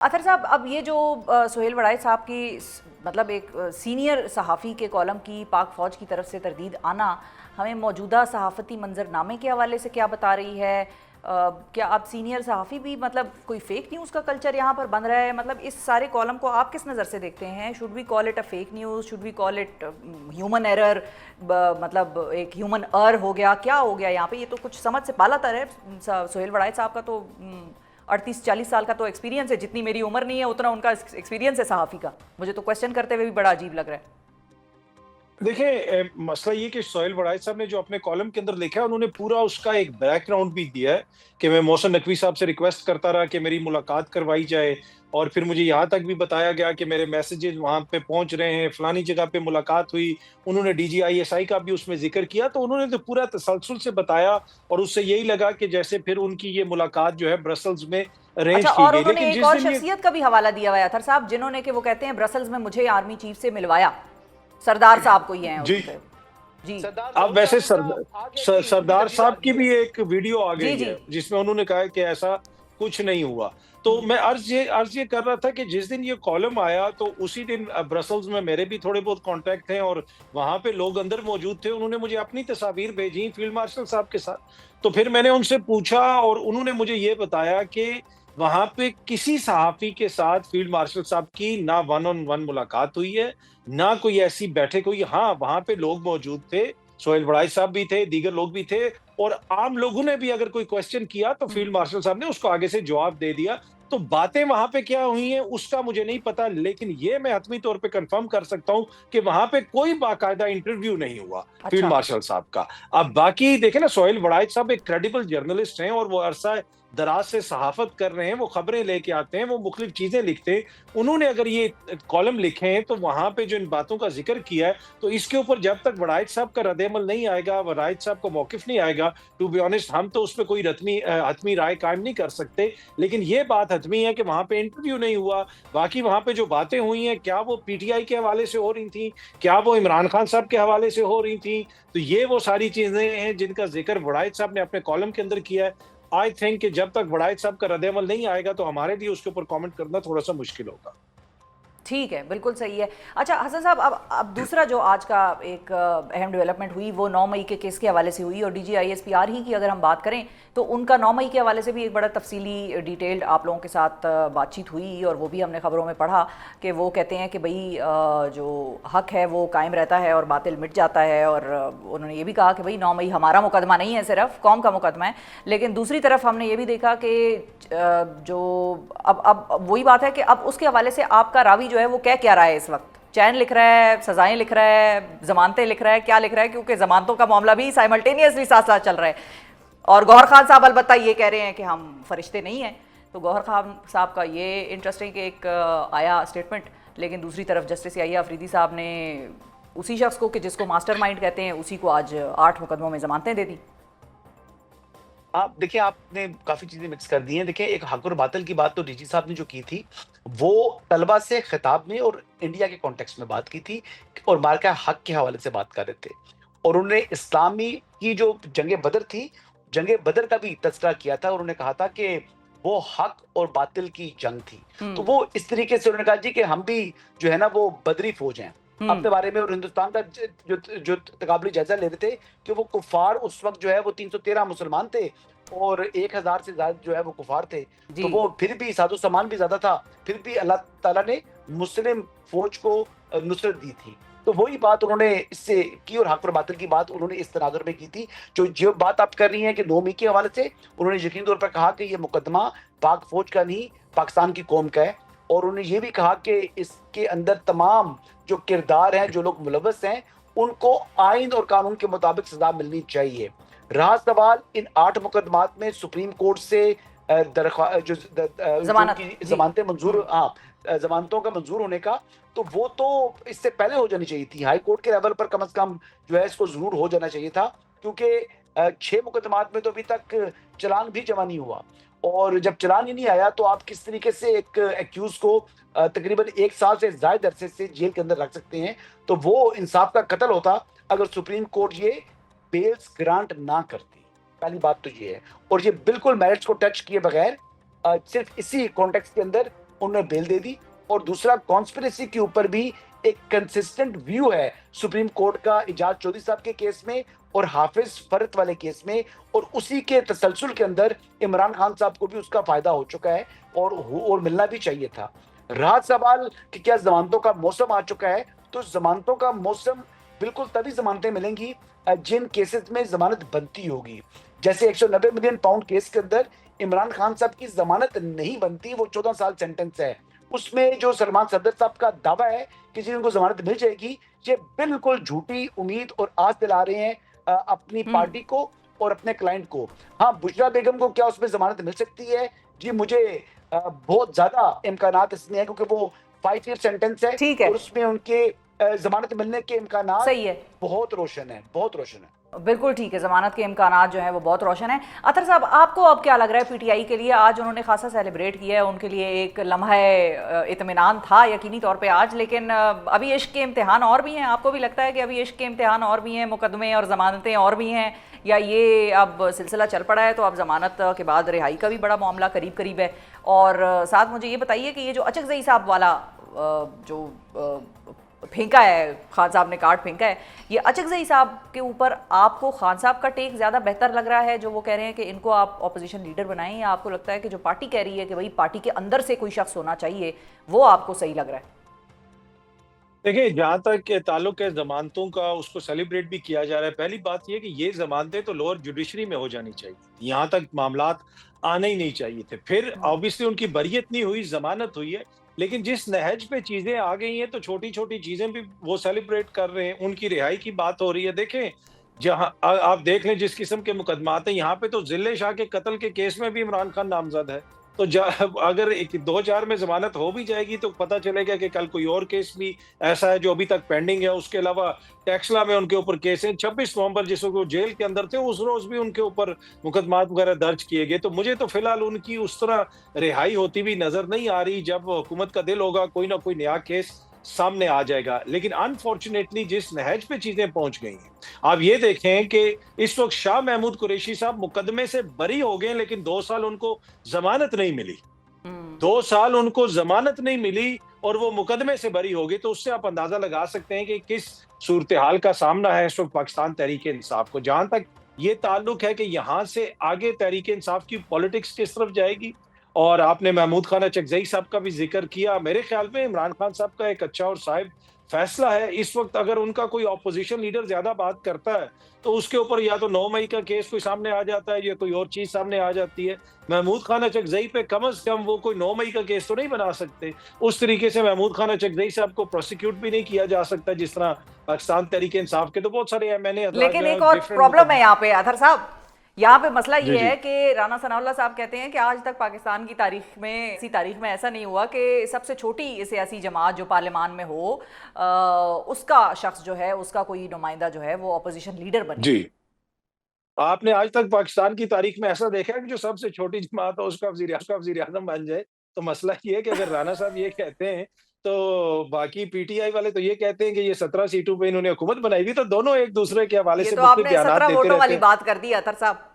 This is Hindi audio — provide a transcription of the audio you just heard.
अतर साहब, अब ये जो सोहेल वड़ाई साहब की मतलब एक सीनियर सहाफ़ी के कॉलम की पाक फ़ौज की तरफ से तरदीद आना हमें मौजूदा सहाफ़ती मंजरनामे के हवाले से क्या बता रही है? क्या आप सीनियर सहाफ़ी भी मतलब कोई फ़ेक न्यूज़ का कल्चर यहाँ पर बन रहा है? मतलब इस सारे कॉलम को आप किस नज़र से देखते हैं? Should we call it a fake news? Should we call it human error? मतलब एक ह्यूमन हो गया, क्या हो गया यहाँ पे? ये तो कुछ समझ से बाला तर है। सोहेल वड़ाई साहब का तो 38-40 साल का तो एक्सपीरियंस है, जितनी मेरी उम्र नहीं है उतना उनका एक्सपीरियंस है सहाफ़ी का। मुझे तो क्वेश्चन करते हुए भी बड़ा अजीब लग रहा है। देखिए, मसला ये कि सोहेल वड़ाई साहब ने जो अपने कॉलम के अंदर लिखा है, उन्होंने पूरा उसका एक बैकग्राउंड भी दिया है कि मैं मोहसिन नकवी साहब से रिक्वेस्ट करता रहा कि मेरी मुलाकात करवाई जाए, और फिर मुझे यहाँ तक भी बताया गया कि मेरे मैसेजेस वहाँ पे पहुँच रहे हैं, फलानी जगह पे मुलाकात हुई। उन्होंने डीजीआईएसआई का भी उसमें ज़िक्र किया, तो उन्होंने तो पूरा तसलसल से बताया, और उससे यही लगा कि जैसे फिर उनकी ये मुलाकात जो है ब्रसल्स में अच्छा, अरेंज की और गई। उन्होंने लेकिन एक जिस और दिन ये शख्सियत का भी हवाला दिया हुआ है अतर साहब, जिन्होंने कि वो कहते हैं ब्रसल्स में मुझे आर्मी चीफ से मिलवाया। सरदार साहब को ही हैं जी, उसके। जी सरदार अब दाऊद वैसे साहब का आगे की पूरी सरदार तफसील आ साहब की गई है। भी एक वीडियो आ जी गई जी। है जिसमें उन्होंने कहा है कि ऐसा कुछ नहीं हुआ। तो मैं अर्ज ये कर रहा था कि जिस दिन ये कॉलम आया तो उसी दिन ब्रसल्स में मेरे भी थोड़े बहुत कॉन्टैक्ट हैं, और वहां पे लोग अंदर मौजूद थे। उन्होंने मुझे अपनी तस्वीर भेजी फील्ड मार्शल साहब के साथ। तो फिर मैंने उनसे पूछा, और उन्होंने मुझे ये बताया कि वहां पे किसी सहाफी के साथ फील्ड मार्शल साहब की ना वन ऑन वन मुलाकात हुई है, ना कोई ऐसी बैठक हुई। हाँ, वहां पे लोग मौजूद थे, सोहेल वड़ाई साहब भी थे, दीगर लोग भी थे, और आम लोगों ने भी अगर कोई क्वेश्चन किया तो फील्ड मार्शल साहब ने उसको आगे से जवाब दे दिया। तो बातें वहां पे क्या हुई हैं उसका मुझे नहीं पता, लेकिन ये मैं हतमी तौर पे कंफर्म कर सकता हूं कि वहां पे कोई बाकायदा इंटरव्यू नहीं हुआ फील्ड अच्छा। मार्शल साहब का। अब बाकी देखे ना, सोहेल वड़ाई साहब एक क्रेडिबल जर्नलिस्ट हैं, और वो अरसा दराज से सहाफत कर रहे हैं, वो खबरें लेके आते हैं, वो मुख्तलिफ चीजें लिखते हैं। उन्होंने अगर ये कॉलम लिखे हैं तो वहां पे जो इन बातों का जिक्र किया है, तो इसके ऊपर जब तक वड़ाइच साहब का रद्द-ए-अमल नहीं आएगा, वड़ाइच साहब का मौकिफ नहीं आएगा, टू बी ऑनेस्ट हम तो उस पे कोई हतमी राय कायम नहीं कर सकते। लेकिन ये बात हतमी है कि वहां पे इंटरव्यू नहीं हुआ। बाकी वहां पे जो बातें हुई हैं, क्या वो पीटीआई के हवाले से हो रही थी, क्या वो इमरान खान साहब के हवाले से हो रही थी? तो ये वो सारी चीजें हैं जिनका जिक्र वड़ाइच साहब ने अपने कॉलम के अंदर किया है। आई थिंक कि जब तक वड़ाइच साहब का रद्द-ए-अमल नहीं आएगा तो हमारे लिए उसके ऊपर कमेंट करना थोड़ा सा मुश्किल होगा। ठीक है, बिल्कुल सही है। अच्छा हसन साहब, अब दूसरा जो आज का एक अहम डेवलपमेंट हुई वो 9 मई के केस के हवाले से हुई, और डीजीआईएसपीआर ही की अगर हम बात करें तो उनका 9 मई के हवाले से भी एक बड़ा तफसीली डिटेल्ड आप लोगों के साथ बातचीत हुई, और वो भी हमने खबरों में पढ़ा कि वो कहते हैं कि भाई जो हक है वो कायम रहता है और बातिल मिट जाता है। और उन्होंने ये भी कहा कि भाई 9 मई हमारा मुकदमा नहीं है, सिर्फ कौम का मुकदमा है। लेकिन दूसरी तरफ हमने ये भी देखा कि जो अब वही बात है कि अब उसके हवाले से आपका रावी जो है वो क्या रहा है इस वक्त? चैन लिख रहा है, सजाएं लिख रहा है, जमानतें लिख रहा है, क्या लिख रहा है? क्योंकि जमानतों का मामला भी साइमल्टेनियसली साथ साथ चल रहा है। और गौहर खान साहब अलबत्ता ये कह रहे हैं कि हम फरिश्ते नहीं हैं। तो गौहर खान साहब का ये इंटरेस्टिंग एक आया स्टेटमेंट। लेकिन दूसरी तरफ जस्टिस याहिया अफरीदी साहब ने उसी शख्स को कि जिसको मास्टरमाइंड कहते हैं उसी को आज 8 मुकदमों में जमानतें दे दी। आप देखिए, आपने काफी चीजें मिक्स कर दी हैं। देखिए, एक हक और बातिल की बात तो डीजी साहब ने जो की थी, वो तलबा से खिताब में और इंडिया के कॉन्टेक्स्ट में बात की थी, और मार्का हक के हवाले से बात कर रहे थे। और उन्होंने इस्लामी की जो जंगे बदर थी, जंगे बदर का भी तस्करा किया था। उन्होंने कहा था कि वो हक और बातिल की जंग थी। तो वो इस तरीके से उन्होंने कहा जी कि हम भी जो है ना वो बदरी फौज हैं अपने बारे में। और हिंदुस्तान का जो जो तकाबली जायजा ले रहे थे कि वो कुफार उस वक्त जो है वो 313 मुसलमान थे, और 1000 से ज्यादा जो है वो कुफार थे। जी। तो वो फिर भी साजो सामान भी ज्यादा था, फिर भी अल्लाह ताला ने मुस्लिम फौज को नुसरत दी थी। तो वही बात उन्होंने इससे की, और हक और बातिल की बात उन्होंने इस तनाजुर में की थी। जो बात आप कर रही हैं कि 9 मई के हवाले से, उन्होंने यकीन तौर पर कहा कि ये मुकदमा पाक फौज का नहीं, पाकिस्तान की कौम का है। और उन्होंने ये भी कहा कि इसके अंदर तमाम जो किरदार हैं, जो लोग मुलव्वस हैं, उनको आइन और कानून के मुताबिक सजा मिलनी चाहिए। रहा सवाल इन 8 मुकदमात में सुप्रीम कोर्ट से जो जमानत। उनकी जी। जमानतें मंजूर, जमानतों का मंजूर होने का, तो वो तो इससे पहले हो जानी चाहिए थी। हाई कोर्ट के लेवल पर कम से कम जो है इसको जरूर हो जाना चाहिए था, क्योंकि 6 मुकदमात में तो अभी तक चलान भी जमा नहीं हुआ। और जब चलान ही नहीं आया तो आप किस तरीके से एक एक्यूज को तकरीबन 1 साल से ज्यादा अरसे से जेल के अंदर रख सकते हैं? तो वो इंसाफ का कत्ल होता अगर सुप्रीम कोर्ट ये बेल्स ग्रांट ना करती। पहली बात तो ये है। और ये बिल्कुल मेरिट्स को टच किए बगैर सिर्फ इसी कॉन्टेक्स्ट के अंदर उन्होंने बेल दे दी। और दूसरा, कॉन्स्पिरेसी के ऊपर भी एक कंसिस्टेंट व्यू है सुप्रीम कोर्ट का एजाज चौधरी साहब के केस में और हाफिज फरत वाले केस में, और उसी के तसलसल के अंदर इमरान खान साहब को भी उसका फायदा हो चुका है और मिलना भी चाहिए था। रहा सवाल कि क्या जमानतों का मौसम आ चुका है, तो जमानतों का मौसम बिल्कुल तभी जमानतें मिलेंगी जिन केसेस में जमानत बनती होगी। जैसे 190 मिलियन पाउंड केस के अंदर इमरान खान साहब की जमानत नहीं बनती, वो 14 साल सेंटेंस है। उसमें जो सलमान सदर साहब का दावा है कि जिनको जमानत मिल जाएगी, ये बिल्कुल झूठी उम्मीद और आस दिला रहे हैं अपनी पार्टी को और अपने क्लाइंट को। हाँ, बुशरा बेगम को क्या उसमें जमानत मिल सकती है? जी, मुझे बहुत ज्यादा इम्कानात इसमें है, क्योंकि वो 5 ईयर सेंटेंस है ठीक है, और उसमें उनके जमानत मिलने के इम्कानात सही है, बहुत रोशन है, बहुत रोशन है। बिल्कुल ठीक है, ज़मानत के इम्कानात जो हैं वो बहुत रोशन है। अतर साहब, आपको अब क्या लग रहा है पीटीआई के लिए? आज उन्होंने खासा सेलिब्रेट किया है, उनके लिए एक लम्हा इत्मीनान था यकीनी तौर पे आज, लेकिन अभी इश्क के इम्तिहान और भी हैं। आपको भी लगता है कि अभी इश्क के इम्तिहान और भी हैं, मुकदमे और ज़मानतें और भी हैं, या ये अब सिलसिला चल पड़ा है तो अब ज़मानत के बाद रिहाई का भी बड़ा मामला करीब करीब है? और साथ मुझे ये बताइए कि ये जो अचकज़ई साहब वाला जो फेंका है, खान साहब ने कार्ड फेंका है, ये अचकज़ई साहब के ऊपर आपको खान साहब का टेक ज़्यादा बेहतर लग रहा है, जो वो कह रहे हैं कि इनको आप ऑपोजिशन लीडर बनाएं, या आपको लगता है कि जो पार्टी कह रही है कि भाई पार्टी के अंदर से कोई शख्स होना चाहिए, वो आपको सही लग रहा है? देखिए, जहां तक के ताल्लुक है जमानतों का, उसको सेलिब्रेट भी किया जा रहा है। पहली बात यह कि ये जमानतें तो लोअर जुडिशरी में हो जानी चाहिए, यहाँ तक मामलात आने ही नहीं चाहिए थे। फिर ऑब्वियसली उनकी बरियत नहीं हुई, जमानत हुई है, लेकिन जिस नहज पे चीजें आ गई हैं तो छोटी छोटी चीजें भी वो सेलिब्रेट कर रहे हैं। उनकी रिहाई की बात हो रही है। देखें, जहां आप देख लें जिस किस्म के मुकदमात हैं, यहाँ पे तो जिले शाह के कत्ल के केस में भी इमरान खान नामजद है। तो अगर 1-2-4 में जमानत हो भी जाएगी तो पता चलेगा कि कल कोई और केस भी ऐसा है जो अभी तक पेंडिंग है। उसके अलावा टेक्सला में उनके ऊपर केस है। 26 नवंबर जिस वक्त वो जेल के अंदर थे, उस रोज भी उनके ऊपर मुकदमात वगैरह दर्ज किए गए। तो मुझे तो फिलहाल उनकी उस तरह रिहाई होती भी नजर नहीं आ रही। जब हुकूमत का दिल होगा, कोई ना कोई नया केस सामने आ जाएगा। लेकिन अनफॉर्चुनेटली जिस नहज पे चीजें पहुंच गई हैं, आप ये देखें कि इस वक्त शाह महमूद कुरैशी साहब मुकदमे से बरी हो गए, लेकिन 2 साल उनको जमानत नहीं मिली। 2 साल उनको जमानत नहीं मिली और वो मुकदमे से बरी हो गई। तो उससे आप अंदाजा लगा सकते हैं कि किस सूरत हाल का सामना है इस वक्त पाकिस्तान तहरीक इंसाफ को। जहां तक ये ताल्लुक है कि यहाँ से आगे तहरीक इंसाफ की पॉलिटिक्स किस तरफ जाएगी, और आपने महमूद खान अचकज़ई साहब का भी जिक्र किया। मेरे ख्याल में इमरान खान साहब का एक अच्छा और साहिब फैसला है। इस वक्त अगर उनका कोई ऑपोजिशन लीडर ज्यादा बात करता है तो उसके ऊपर या तो 9 मई का केस कोई सामने आ जाता है या कोई और चीज सामने आ जाती है। महमूद खान अचकज़ई पे कम से कम वो कोई 9 मई का केस तो नहीं बना सकते। उस तरीके से महमूद खान अचकज़ई साहब को प्रोसिक्यूट भी नहीं किया जा सकता जिस तरह पाकिस्तान तहरीक इंसाफ के तो बहुत सारे एमएनए। लेकिन एक और प्रॉब्लम है यहाँ पे अतहर साहब, यहाँ पे मसला जी ये जी है कि राना सनाउल्लाह साहब कहते हैं कि आज तक पाकिस्तान की तारीख में, इसी तारीख में ऐसा नहीं हुआ कि सबसे छोटी सियासी जमात जो पार्लियामान में हो, उसका शख्स जो है, उसका कोई नुमाइंदा जो है वो अपोजिशन लीडर बने। जी। आपने आज तक पाकिस्तान की तारीख में ऐसा देखा है कि जो सबसे छोटी जमात हो उसका वजीर आजम बन जाए? तो मसला ये है कि अगर राणा साहब ये कहते हैं तो बाकी पीटीआई वाले तो ये कहते हैं कि ये 17 सीटों पे इन्होंने हुकूमत बनाई हुई। तो दोनों एक दूसरे के हवाले ये से तो मुख्तलिफ आपने बयानात 17 देते वोटों रहते वाली हैं। बात कर दी अतहर साहब।